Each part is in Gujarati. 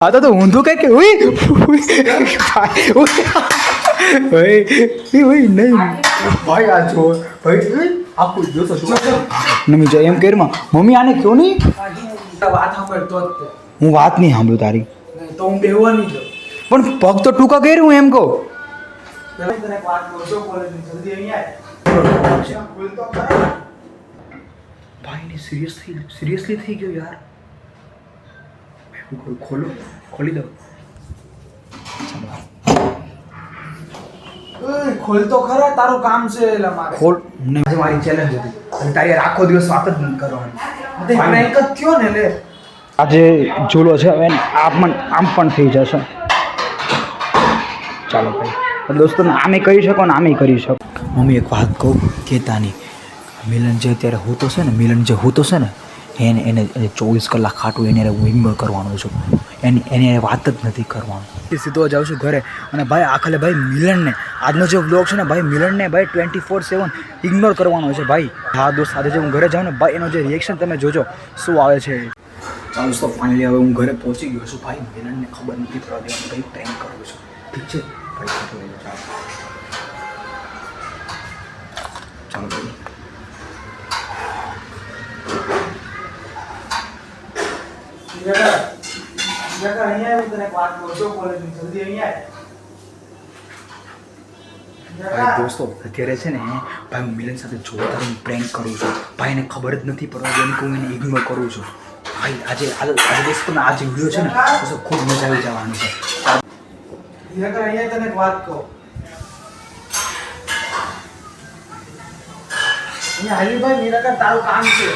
आता तो ઊંધું કઈ કે ઓય ઓય નહીં ભાઈ આ જો ભાઈ આખું જોતો નમી જાય એમ કેરમાં મમ્મી આને કયો નહીં વાત સાંભળતો જ તે. હું વાત નહીં સાંભળું તારી નહીં તો હું બેહવાની જ. પણ પગ તો ટૂંકા કર્યું એમ કહું પેલા તને એક વાત કહું છું, કોલેજની જલ્દી અહીંયા આય. ખોલ તો ખરા. ભાઈને સિરિયસલી થઈ ગયો યાર ખોલો ખોલી દો ઓય, ખોલ તો ખરા, તારું કામ છે એટલે મારે. ખોલ ને આજે મારી ચેલેન્જ હતી અને તારી યાર આખો દિવસ વાત જ નહીં કરવાની તે prank જ થયો ને લે. આજે ઝૂલો છે હવે આમ પણ થઈ જશે ચાલો ભાઈ પણ દોસ્તો આમે કરી શકો ને આમે કરી શકો મમ્મી એક વાત કહું કહેતાની મિલન જે અત્યારે હોતો છે ને એને 24 કલાક ખાટું એને હું ઇગ્નોર કરવાનો છું એને વાત જ નથી કરવાનું સીધો જાઉં છું ઘરે અને ભાઈ આખલે ભાઈ મિલનને આજનો જે વ્લોગ છે ને ભાઈ મિલનને ભાઈ 24/7 ઇગ્નોર કરવાનો છે ભાઈ હા દોસ્ત આજે જે હું ઘરે જાઉં ને ભાઈ એનો જે રિએક્શન તમે જોજો શું આવે છે ચાલો તો ફાઇનલી હવે હું ઘરે પહોંચી ગયો છું ભાઈ મિલનને ખબર નથી પડવા દેવાની ભાઈ પ્રેન્ક કરું છું ઠીક છે ભાઈ ચાલો ભાઈ અહીંયા આય, તને એક વાત કહું છું, કોલેજની જલ્દી અહીંયા આય. ભાઈ દોસ્તો અત્યારે છે ને ભાઈ હું મિલન સાથે જોરદાર હું પ્રેન્ક કરું છું ભાઈને ખબર જ નથી પડવા દેવાની કે હું એને ઇગ્નોર કરું છું ભાઈ આજે દોસ્તોને આ જે વિડીયો છે ને દોસ્તો ખૂબ મજા આવી જવાનું છે અહીંયા તને એક વાત કહું. અહીંયા હરીભાઈ નિરાકર તારું કામ છે.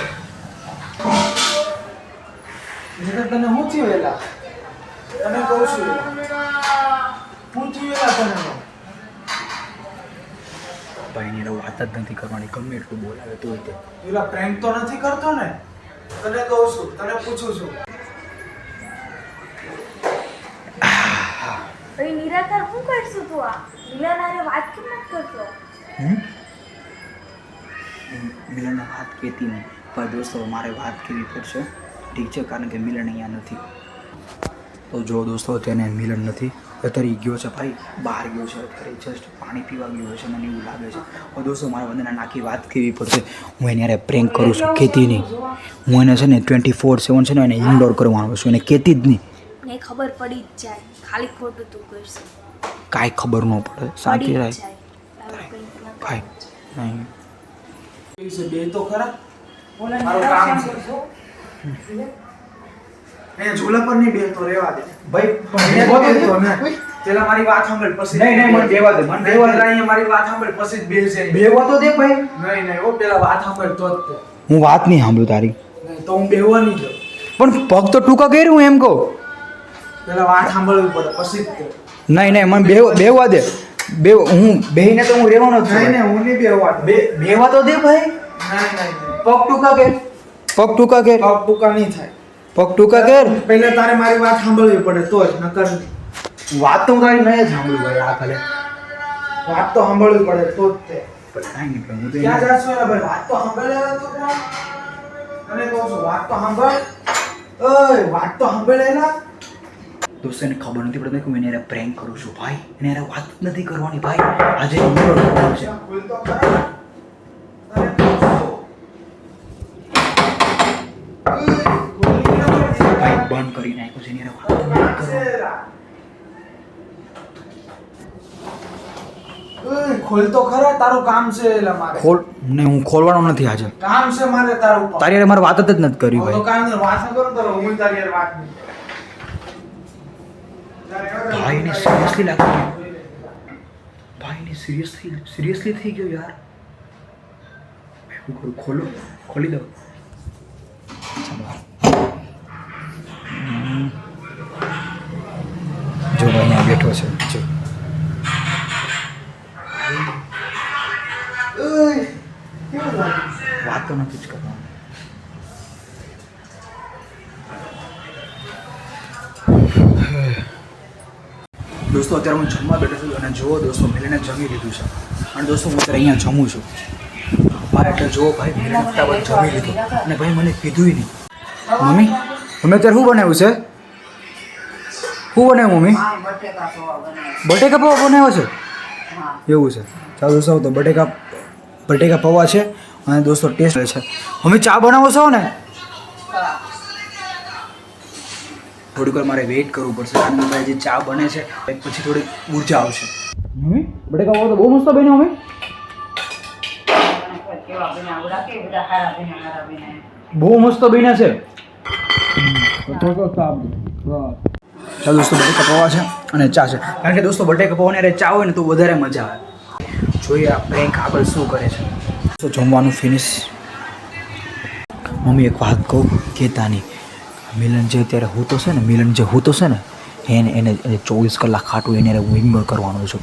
નિરાકર તને શું થયું એલા? તને કહું છું શું થયું એલા તને? ભાઈ એને વાત જ નથી કરવાની ગમે એટલું બોલાવે તો તે એલા પ્રેન્ક તો નથી કરતો ને? તને કહું છું, તને પૂછું છું. ભાઈ નિરાકર શું કરશું તું આ મિલન હારે વાત કેમ નથી કરતો? મિલનને વાત કહેતી નહીં પણ દોસ્તો મારે વાત કરવી પડશે ઠીક છે કારણ કે મિલન અહીંયા નથી તો જો દોસ્તો તેને મિલન નથી અત્યારે ગયો છે ભાઈ બહાર ગયો છે અત્યારે જસ્ટ પાણી પીવા ગયો છે મને એવું લાગે છે તો દોસ્તો મારે વંદના નાખી વાત કરવી પડશે હું એને યારે પ્રેન્ક કરું છું કહેતી નહીં હું એને છે ને 24/7 છે ને એને ઇગ્નોર કરવાનો છું એને કહેતી જ નહીં ને ખબર પડી જ જાય ખાલી ખોટું તું કરશું કાંઈ ખબર ન પડે શાંતિ પડી જ રહે જાય. તારું કંઈ ન ભાઈ નહીં એ છે બે તો ખરા. મારું કામ છે. અહીંયા ઝૂલા પર નહીં બેસતો, રહેવા દે. ભાઈ બેસતો ને. પેલા મારી વાત સાંભળ પછી મને બેવા દે મને પેલા અહીંયા મારી વાત સાંભળ પછી જ બેસે. બેવા તો દે ભાઈ નહીં ઓ પેલા વાત સાંભળ તો જ તે. હું વાત નહીં સાંભળું તારી નહીં તો હું બેહવાની જ. પણ પગ તો ટૂંકા કર્યું એમ કહું પેલા વાત સાંભળવી પડે પછી જ તે. નહીં મને બેવા દે હું બેહીને તો હું રહેવાનો જ છું નહીં હું નહીં બેહવા દે. બેવા તો દે ભાઈ નહીં પગ ટૂંકા કર પગ ટૂંકા કર પગ ટૂંકા નહીં થાય. પગ ટૂંકા કર પહેલા તારે મારી વાત સાંભળવી પડે તો જ, નકર વાત તો હું તારી નહીં જ સાંભળું ભાઈ આ ખાલે વાત તો સાંભળવી પડે તો જ તે. પણ કાંઈ નહીં પણ હું તો ક્યાં જાશો એલા ભાઈ? વાત તો સાંભળે તો કોણ? તને કહું છું વાત તો સાંભળ. ઓય વાત તો સાંભળે એલા. દોસ્તોને ખબર નથી પડતી કે હું એને યાર પ્રેન્ક કરું છું ભાઈ એને યાર વાત જ નથી કરવાની ભાઈ આજે ઇગ્નોર કરવાનું છે ખોલ તો ખરા. તને કહું છું. ઓય, ખોલી ના પડે. ભાઈ બંધ કરી નાખ્યું છે એને યાર વાત જ નથી કરવાની ઓય, ખોલ તો ખરા, તારું કામ છે એલા મારે. હું ખોલવાનો નથી આજે કામ છે મારે તારું ઉપર. તારી યાર મારે વાત જ નથી કરી હવે તો ભાઈ કામ ને વાત ન કરું તો હું તારી યાર વાત નહીં. ભાઈને સિરિયસલી લાગે ભાઈને સિરિયસલી થઈ ગયો યાર હું કરું ખોલી દો જો અહીંયા બેઠો છે જો ઓય, કેવું લાગે? વાત તો નથી જ કરવાની દોસ્તો અત્યારે હું જમવા બેઠો છું અને જુઓ દોસ્તો મિલને જમી લીધું છે અને દોસ્તો હું અત્યારે અહીંયા જમું છું ભાઈ એટલે જુઓ ભાઈ મિલને ફટાફટ જમી લીધું અને ભાઈ મને કીધું નહીં મમ્મી તમે અત્યારે શું બનાવ્યું છે શું બનાવ્યું મમ્મી? બટેકા પૌવા બનાવ્યા. બટેકા પૌવા બનાવ્યો છે? હા. એવું છે. ચાલો દોસ્તો તો બટેકા પૌવા છે અને દોસ્તો ટેસ્ટ છે. મમ્મી ચા બનાવો છો ને? હા. થોડીક વાર મારે વેઇટ કરવું પડશે કારણ કે ભાઈ જે ચા બને છે પછી થોડી ઊર્જા આવશે. મમ્મી બટેકા પૌવા તો બહુ મસ્ત બન્યો મમ્મી. કેવા બન્યા બધા કે બધા સારા બન્યા. બહુ મસ્ત બન્યા છે. ચાલો દોસ્તો બટેકા પૌવા છે અને ચા છે કારણ કે દોસ્તો બટેકા પૌવાને અરે ચા હોય ને તો વધારે મજા આવે. જોઈએ આ પ્રેન્ક આગળ શું કરે છે. તો જમવાનું ફિનિશ. મમ્મી એક વાત કહું કહેતા નહીં. મિલન જે અત્યારે હોતો છે ને એને 24 કલાક ખાટું એને ઇગ્નોર કરવાનું છું.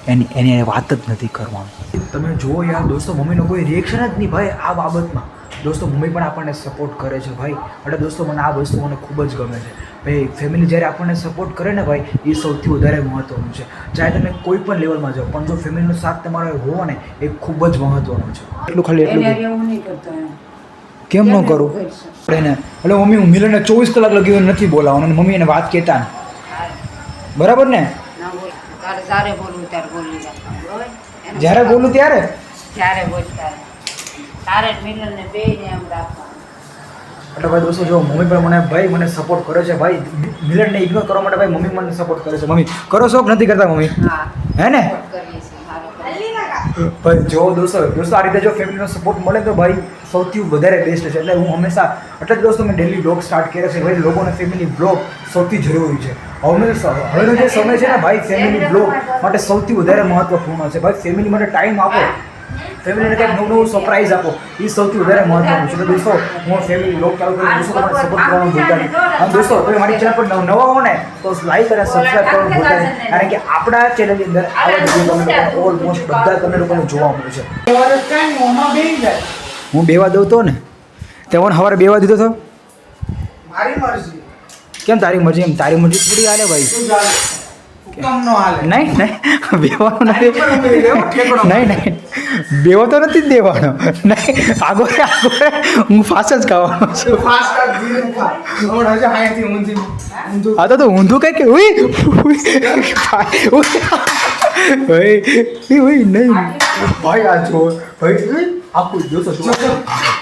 એની વાત જ નથી કરવાનું. તમે જુઓ યાર દોસ્તો મમ્મીનો કોઈ રિએક્શન જ નહીં ભાઈ આ બાબતમાં. દોસ્તો મમ્મી પણ આપણને સપોર્ટ કરે છે ભાઈ. એટલે દોસ્તો મને આ વસ્તુ મને ખૂબ જ ગમે છે ભાઈ. ફેમિલી જ્યારે આપણને સપોર્ટ કરે ને ભાઈ એ સૌથી વધારે મહત્ત્વનું છે. ચાહે તમે કોઈ પણ લેવલમાં જાઓ પણ જો ફેમિલીનો સાથ તમારો હોવો ને એ ખૂબ જ મહત્ત્વનું છે. એટલું ખાલી એને એવું નહીં કરતો એને. કેમ ન કરું એને એટલે મમ્મી હું મિલનને 24 કલાક લગી નથી બોલાવવાનું અને મમ્મી એને વાત કહેતા ને બરાબર ને? ના બોલ. તારે બોલવું ત્યારે બોલી રાખવાનું. બરોબર? એને જ્યારે બોલું ત્યારે ત્યારે બોલ ત્યારે. તારે જ મિલનને બેયને એમ રાખવાનું. એટલે ભાઈ દોસ્તો જો મમ્મી પણ મને ભાઈ મને સપોર્ટ કરે છે ભાઈ. મિલનને ઇગ્નોર કરવા માટે ભાઈ મમ્મી મને સપોર્ટ કરે છે. મમ્મી કરો છો કે નથી કરતા મમ્મી? હા. હે ને સપોર્ટ કરીએ છીએ. સારો કરીએ છીએ. ભાઈ જો દોસ્તો આ રીતે જો ફેમિલીનો સપોર્ટ મળે તો ભાઈ સૌથી વધારે બેસ્ટ છે. એટલે હું હંમેશા એટલે જ દોસ્તો મેં ડેલી બ્લોગ સ્ટાર્ટ કર્યા છે ભાઈ. લોકોને ફેમિલી બ્લોગ સૌથી જરૂરી છે. હવેનો જે સમય છે ને ભાઈ ફેમિલી બ્લોગ માટે સૌથી વધારે મહત્વપૂર્ણ છે ભાઈ. ફેમિલી માટે ટાઈમ આપો. ફેમિલીને કંઈક નવું સરપ્રાઈઝ આપો એ સૌથી વધારે મહત્વનું છે. તો દોસ્તો હું ફેમિલી બ્લોગ ચાલુ કરું દોસ્તો તમને સપોર્ટ કરવાનું ભૂલતા નહીં. અને દોસ્તો તમે મારી ચેનલ પર નવા હો ને તો લાઈક અને સબસ્ક્રાઈબ કરવાનું ભૂલતા નહીં કારણ કે આપણા ચેનલની અંદર આવા વિડીયો તમને ઓલમોસ્ટ બધા તમને લોકોને જોવા મળે છે. હું બેવા દઉં તો ને તે મને સવારે બેવા દીધો તો મારી મરજી. કેમ તારી મરજી? એમ તારી મરજી થોડી હાલે ભાઈ. શું ચાલે? હુકમ નો હાલે. નહીં બેવાનો નથી. નહીં બેવો તો નથી જ દેવાનો. નહીં આગળ હું ફાસ્ટ જ ખાવાનો છું. ફાસ્ટ કર ધીરે ખા. હમણાં હજી હાયથી ઊંધું. હા તો ઊંધું કઈ કે ઉઈ નહીં ભાઈ આ જો ભાઈ આખું જોશો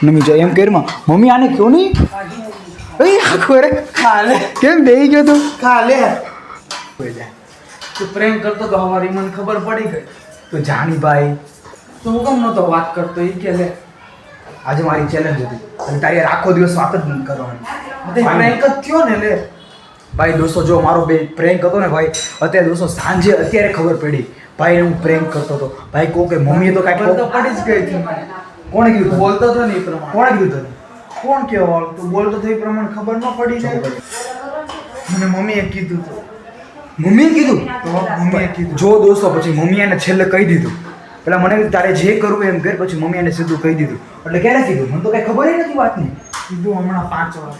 મમ્મી જો એમ કેરમાં મમ્મી આને ક્યો નહીં આખું અરે ખા લે. કેમ બેહી ગયો તું? ખા લે. તું પ્રેમ કરતો તો હવારી મને ખબર પડી ગઈ. તો જાણી ભાઈ તો હું કેમ નતો વાત કરતો એ કે લે. આજે મારી ચેલેન્જ હતી અને તારી યાર આખો દિવસ વાત જ નથી કરવાની. પ્રેન્ક જ થયો ને લે. ભાઈ દોસ્તો જો મારો બે પ્રેન્ક હતો ને ભાઈ અત્યારે દોસ્તો સાંજે અત્યારે ખબર પડી ભાઈ હું પ્રેન્ક કરતો હતો. ભાઈ કહું કે મમ્મીએ તો કાંઈક ખબર તો પડી જ ગઈ હતી મને. કોણે કીધું તને? બોલતો તો ને એ પ્રમાણે. કોણે કીધું તને? કોણ કેવાળું? તું બોલતો તો એ પ્રમાણે ખબર ન પડી જાય. મને મમ્મીએ કીધું તો. મમ્મીએ કીધું? તો મમ્મીએ કીધું. જો દોસ્તો પછી મમ્મી એને છેલ્લે કહી દીધું. પેલા મને કીધું તારે જે કરવું એમ કર. પછી મમ્મી એને સીધું કહી દીધું. એટલે ક્યારે કીધું? મને તો કઈ ખબર નથી વાતની. કીધું હમણાં 5 વાગે.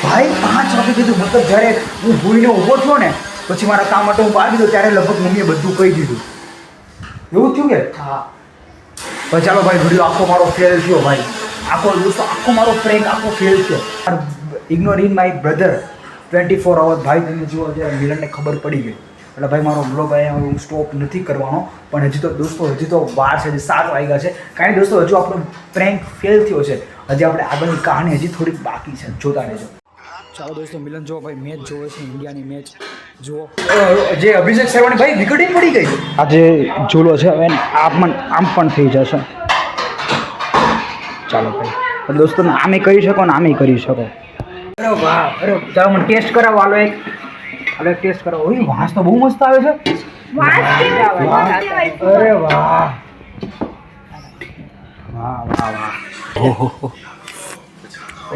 ભાઈ 5 વાગે કીધું મતલબ જ્યારે હું ભૂઈને ઊભો થયો ને પછી મારા કામ માટે હું બહાર ગયો ત્યારે લગભગ મમ્મીએ બધું કહી દીધું. એવું થયું કે? હા. પછી ચાલો ભાઈ વિડીયો આખો મારો ફેલ થયો ભાઈ. દોસ્તો આખો મારો પ્રેન્ક આખો ફેલ થયો. Ignore in my brother 24 hours ભાઈ તમે જુઓ જ્યારે મિલનને ખબર પડી ગઈ એટલે ભાઈ મારો બ્લોગ અહીંયા હું સ્ટોપ નથી કરવાનો પણ હજી તો દોસ્તો વાર છે હજી 7 વાગ્યા છે. કાંઈ દોસ્તો હજુ આપણો પ્રેન્ક ફેલ થયો છે. હજી આપણે આગળની કહાની હજી થોડીક બાકી છે. જોતા રહેજો. ચાલો દોસ્તો મિલન જુઓ ભાઈ મેચ જોવે છે ઇન્ડિયાની મેચ જુઓ. જે અભિષેક શર્માની ભાઈ વિકેટ પડી ગઈ. આજે ઝૂલો છે હવે આમ પણ થઈ જશે. ચાલો ભાઈ દોસ્તો આમે કરી શકો ને આમે કરી શકો. અરે વાહ અરે ચાલો મને ટેસ્ટ કરાવો હાલો એક ટેસ્ટ કરાવો. ઓય વાસ તો બહુ મસ્ત આવે છે. અરે વાહ ઓહો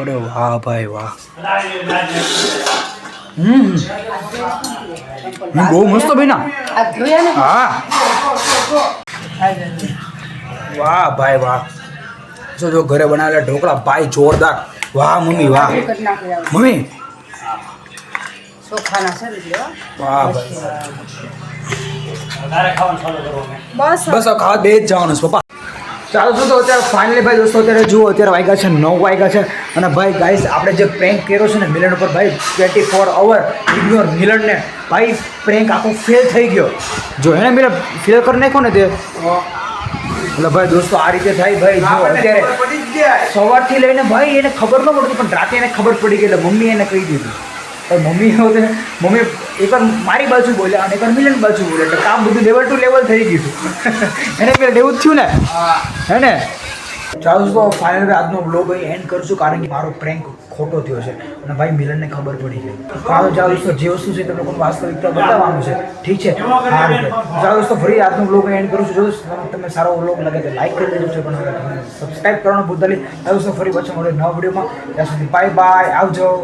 અરે વાહ ભાઈ વાહ. બહુ મસ્ત ભાઈ ના. આ જોયા ને? હા વાહ ભાઈ વાહ. જો ઘરે બનાવેલા ઢોકળા ભાઈ જોરદાર. વાહ મમ્મી વાહ. મમ્મી ચોખાના છે ને જો. વાહ ભાઈ બસ આ ખાવા બે જ જવાનું છે પપ્પા. ચાલો તો અત્યારે ફાઇનલી ભાઈ દોસ્તો અત્યારે જુઓ અત્યારે વાગ્યા છે 9 વાગ્યા છે અને ભાઈ ગાઈસ આપણે જે પ્રેન્ક કર્યો છે ને મિલન ઉપર ભાઈ 24 અવર ઇગ્નોર મિલનને ભાઈ પ્રેન્ક આખો ફેલ થઈ ગયો જો એને મિલન ફેલ કરી નાખ્યો ને તે એટલે ભાઈ દોસ્તો આ રીતે થાય ભાઈ જો અત્યારે પડી જ ગયા સવારથી લઈને ભાઈ એને ખબર ન પડતી પણ રાતે એને ખબર પડી ગઈ એટલે મમ્મી એને કહી દીધું મમ્મી એકવાર મારી બાજુ બોલ્યા અને એકવાર મિલન બાજુ બોલ્યા એટલે કામ બધું લેવલ ટુ લેવલ થઈ ગયું એને પેલા એવું જ થયું ને હે ને ચાલો તો ફાઇનલ આજનો બ્લોગ અહીં એન્ડ કરશું કારણ કે મારો પ્રેન્ક ખોટો થયો છે અને ભાઈ મિલનને ખબર પડી ગઈ ચાલો ચાલો દોસ્તો જે વસ્તુ છે તમને કોઈ વાસ્તવિકતા બતાવવાનું છે ઠીક છે હા ચાલો દોસ્તો ફરી આજનો બ્લોગ એન્ડ કરું છું જો તમને સારો બ્લોગ લાગે તો લાઈક કરી દેજો પણ સબસ્ક્રાઈબ કરવાનું ભૂલતા નહીં દોસ્તો ફરી પાછા મળે નવા વિડીયોમાં ત્યાં સુધી બાય બાય આવજો